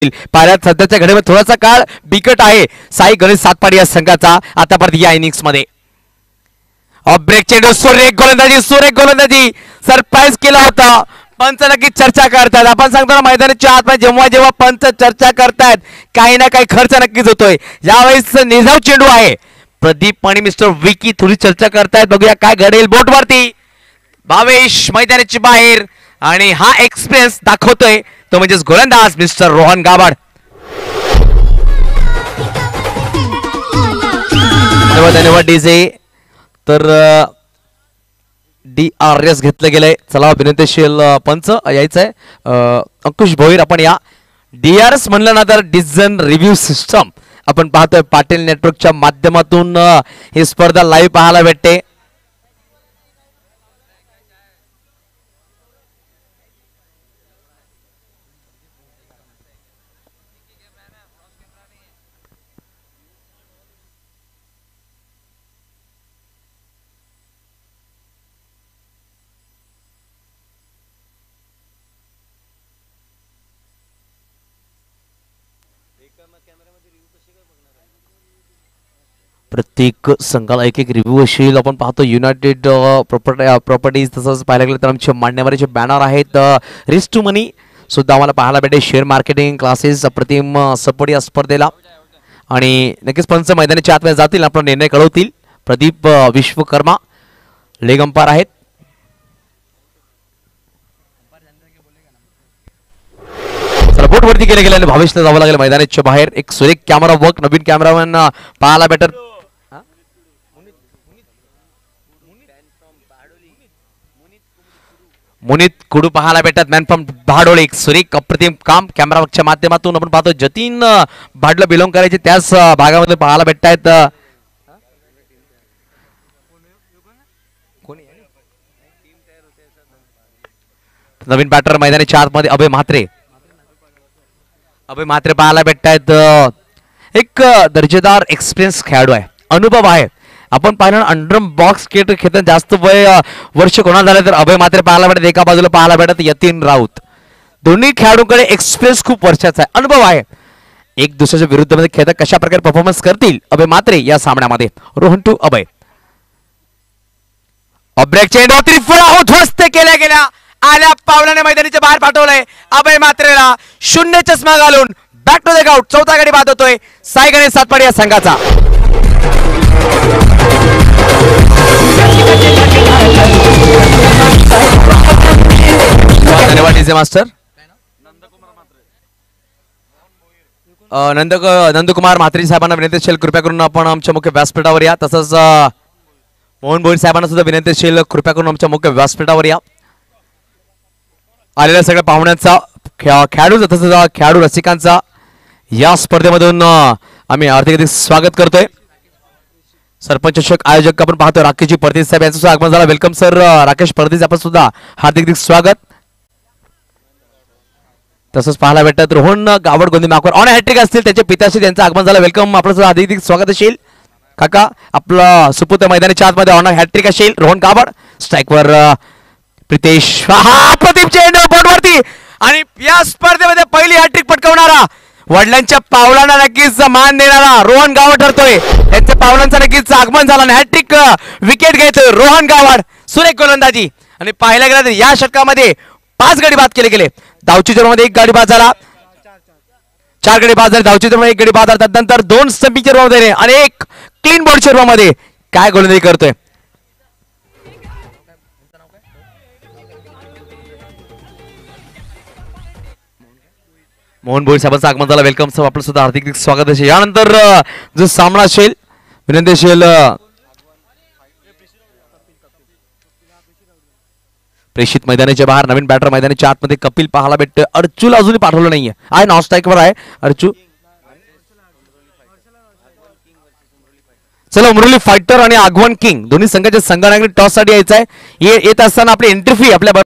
पाहिल्यात सध्याच्या घडीमध्ये थोडासा काळ बिकट आहे साई गणेश सातपाडी या संघाचा आतापर्यंत या इनिंग्स मध्ये ब्रेक चेंडू सुरेख गोलंदाजी सरप्राईज केला होता. पंच नक्की चर्चा करतात. आपण सांगतो ना मैदानाच्या आतमध्ये जेव्हा जेव्हा पंच चर्चा करतात काही ना काही खर्च नक्कीच होतोय. यावेळेस निजाव चेंडू आहे. प्रदीप आणि मिस्टर विकी थोडी चर्चा करतायत. बघूया काय घडेल. बोटवरती भावेश मैदानाच्या बाहेर आणि हा एक्सप्रेस दाखवतोय तो म्हणजेच गोलंदाज मिस्टर रोहन गावड. धन्यवाद डीजे. तर DRS घेतलं गेलंय. चला विनंतीशील पंच यायचंय. अंकुश भोईर आपण या. DRS म्हणलं ना तर डिसिजन रिव्ह्यू सिस्टम आपण पाहतोय पाटील नेटवर्कच्या माध्यमातून ही स्पर्धा लाईव्ह पाहायला भेटते. प्रत्येक संघाला एक एक रिव्ह्यू असेल. आपण पाहतो युनायटेड प्रॉपर्टीज तसंच पाहायला गेलं तर आमचे मान्यवराचे बॅनर आहेत. रेस टू मनी सुद्धा आम्हाला पाहायला भेटेल. शेअर मार्केटिंग क्लासेस अप्रतिम सपोर्ट या स्पर्धेला आणि नक्कीच पंच मैदानाच्या आतमध्ये जातील आपला निर्णय कळवतील. प्रदीप विश्वकर्मा लेग अंपायर आहेत. बोटवरती केले गेले आणि भावेशला जावं लागेल मैदानाच्या बाहेर. एक सुरेख कॅमेरा वर्क नवीन कॅमेरामॅन पाहायला भेटत. मुनीत कुडू पाहायला भेटत. Man from Bhadole. एक सुरेख अप्रतिम काम कॅमेरा वर्कच्या माध्यमातून आपण पाहतो. जतीन भाडला बिलॉंग करायचे त्याच भागामध्ये पाहायला भेटत आहेत. नवीन बॅटर मैदानाच्या आतमध्ये अभय म्हात्रे पाहायला भेटतायत. एक दर्जेदार एक्सपिरियन्स खेळाडू आहे. अनुभव आहे. आपण पाहिलं अंडर बॉक्स क्रिकेट खेळताना जास्त वर्ष कोणाला झालं तर अभय म्हात्रे पाहायला भेटत. एका बाजूला पाहायला भेटत यतीन राऊत. दोन्ही खेळाडूंकडे एक्सपिरियन्स खूप वर्षाचा आहे. अनुभव आहे. एक दुसऱ्याच्या विरुद्ध खेळता कशा प्रकारे परफॉर्मन्स करतील अभय म्हात्रे या सामन्यामध्ये. रोहन टू अभय. ब्रेक चेंडू त्रिफळा उद्ध्वस्त केल्या गेल्या. आल्या पावलाने मैदानाच्या बाहेर पाठवलंय अभय म्हात्रेला. 0 चष्मा घालून बॅक टू द आउट. चौथा गडी बाद होतोय साई गणेश सातपाडी या संघाचा. धन्यवाद डीजे मास्टर. नंदकुमार म्हात्रे साहेबांना विनंती असेल कृपया करून आपण आमच्या मुख्य व्यासपीठावर या. तसंच मोहन भोईर साहेबांना सुद्धा विनंती असेल कृपया करून आमच्या मुख्य व्यासपीठावर या. आलेल्या सगळ्या पाहुण्यांचा खेळाडू तसंच खेळाडू रसिकांचा या स्पर्धेमधून आम्ही हार्दिक स्वागत करतोय. सरपंच आयोजक आपण पाहतोय राकेशजी परदेश साहेब यांचं सुद्धा आगमन झालं. वेलकम सर राकेश परदेश आपण सुद्धा हार्दिक स्वागत. तसंच पाहायला भेटत रोहन गावड गोंदी माकवर ऑन हॅट्रिक असतील त्याचे पिताश्री त्यांचं आगमन झालं. वेलकम आपलं सुद्धा हार्दिक स्वागत असेल. काका आपलं सुपुत्र मैदानाच्या आतमध्ये ऑन हॅट्रिक असेल. रोहन गावड स्ट्राईकवर प्रितेश. हा प्रदीप चेंडू बोटवरती आणि या स्पर्धेमध्ये पहिली हॅट्रिक पटकावणारा वडिलांच्या पावलांना नक्कीच मान देणारा रोहन गावड ठरतोय. त्यांच्या पावलांचं नक्कीच आगमन झालं आणि हॅट्रिक विकेट घेतोय रोहन गावड. सुरेख गोलंदाजी आणि पाहायला गेला तर या षटकामध्ये 5 गडी बाद केले गेले. धावची जोरामध्ये 1 गडी बाद झाला. 4 गडी बाद झाले. धावची जोरामध्ये 1 गडी बाद झाला. त्यानंतर 2 स्टंपिंग मध्ये आणि 1 क्लीन बॉल मध्ये काय गोलंदाजी करतोय. मोहन भोईर साहेबांचं आगमन झालं. वेलकम साहेब आपलं सुद्धा हार्दिक स्वागत असेल. यानंतर जो सामना असेल विनंती असेल प्रेषित मैदानाच्या बाहेर. नवीन बॅटर मैदानाच्या आतमध्ये कपिल पाहायला भेटतोय. अर्चूला अजूनही पाठवलं नाहीये. आहे नॉन स्ट्राईकवर आहे अर्चू. चला मुरली फायटर आणि आगवन किंग दोन्ही संघाच्या संघाने टॉस साठी यायचं आहे. येत असताना आपली एंट्री फी आपल्या